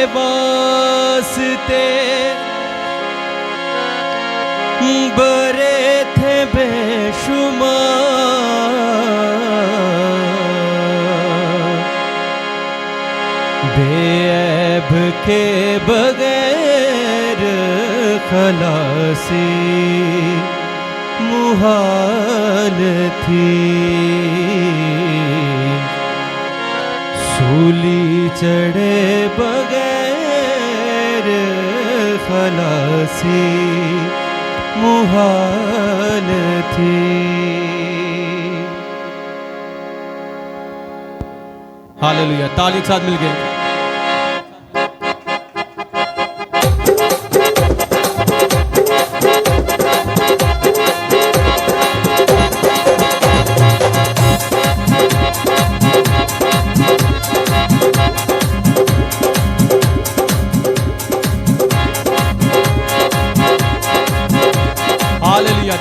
वास्ते बरे थे बेशुमार, बेऐब के बगैर खलासी मुहाल थी। सूली चढ़े बगैर खलासी मुहाल थी। हालेलुया, ताली के साथ मिल गए।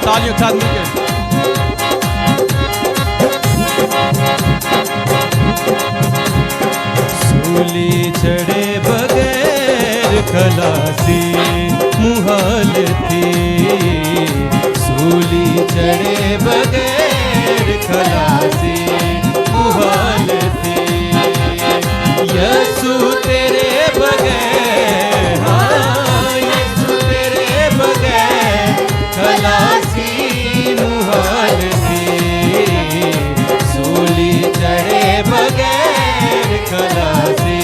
तालियों के साथ मिलके सूली चढ़े बगैर खलासी मुहाल थी। सूली चढ़े बगैर खलासी मुहाल थी। यसु तेरे बगैर, हाँ यसु तेरे बगैर खलासी मुहाल थी। सूली चढ़े बगैर खलासी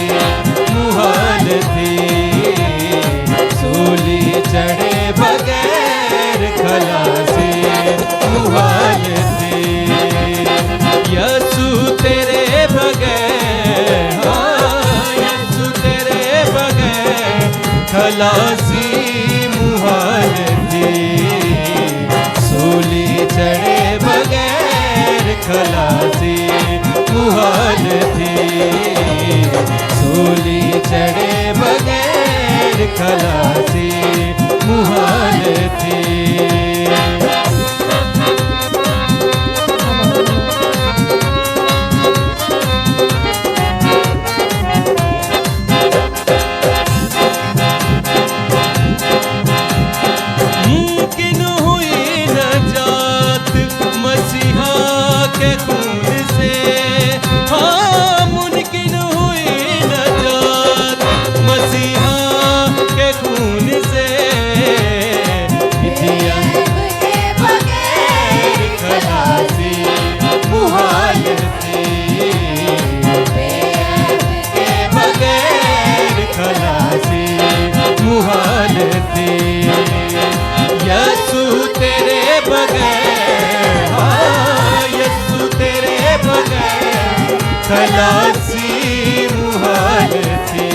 मुहाल थी। सूली चढ़े बगैर खलासी मुहाल थी। यसु तेरे बगैर, हाँ यसु तेरे बगैर खलासी मुहाल थी। सूली चढ़े बगैर खलासी मुहाल थी। सूली चढ़े बगैर खलासी मुहाल थी। यसु तेरे बगैर, हाँ यसु तेरे बगैर खलासी मुहाल थी।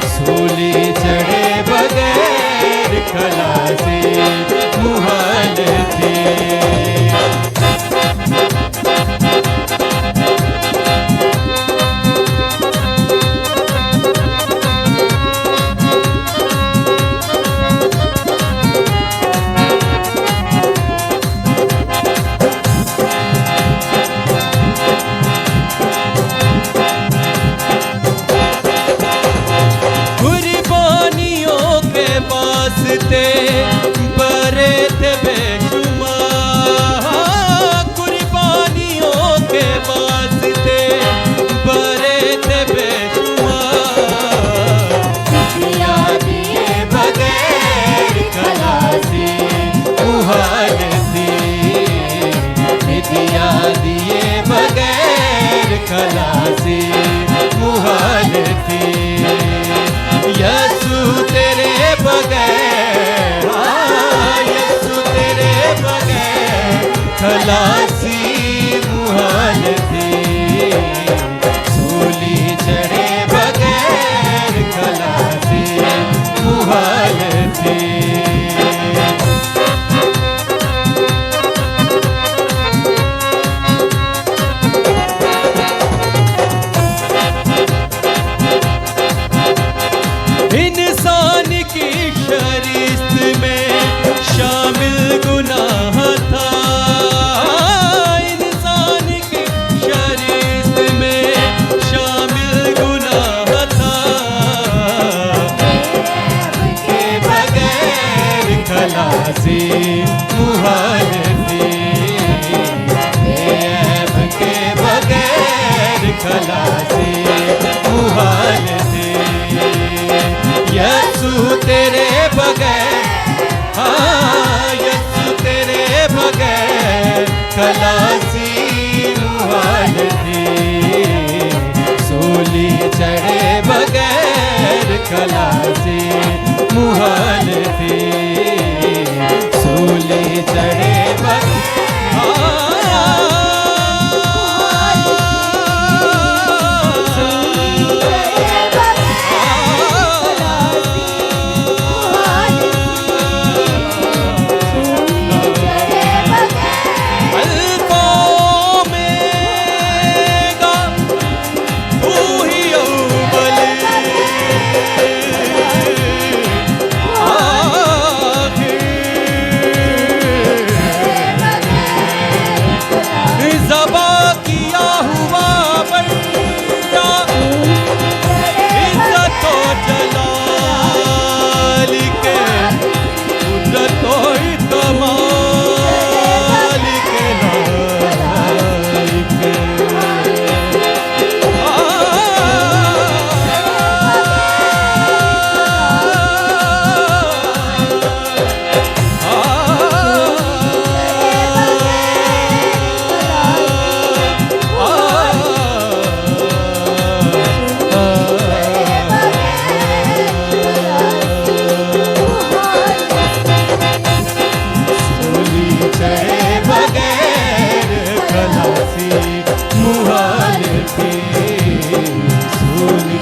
सूली चढ़े बगैर खलासी मुहाल थी। बरे थे बेशुमार, कुर्बानियों के वास्ते बरे थे बेशुमार। दिया दिए बगैर खलासी मुहाल थी। दिया दिए बगैर खलासी मुहाल थी। यसु तेरे बगैर, खलासी मुहाल थी, ऐब के बगैर खलासी मुहाल थी। यसु तेरे बगैर, हाँ यसु तेरे बगैर खलासी मुहाल थी, सूली चढ़े बगैर खलासी मुहाल थी, सूली चढ़े मुहाल थी, सूली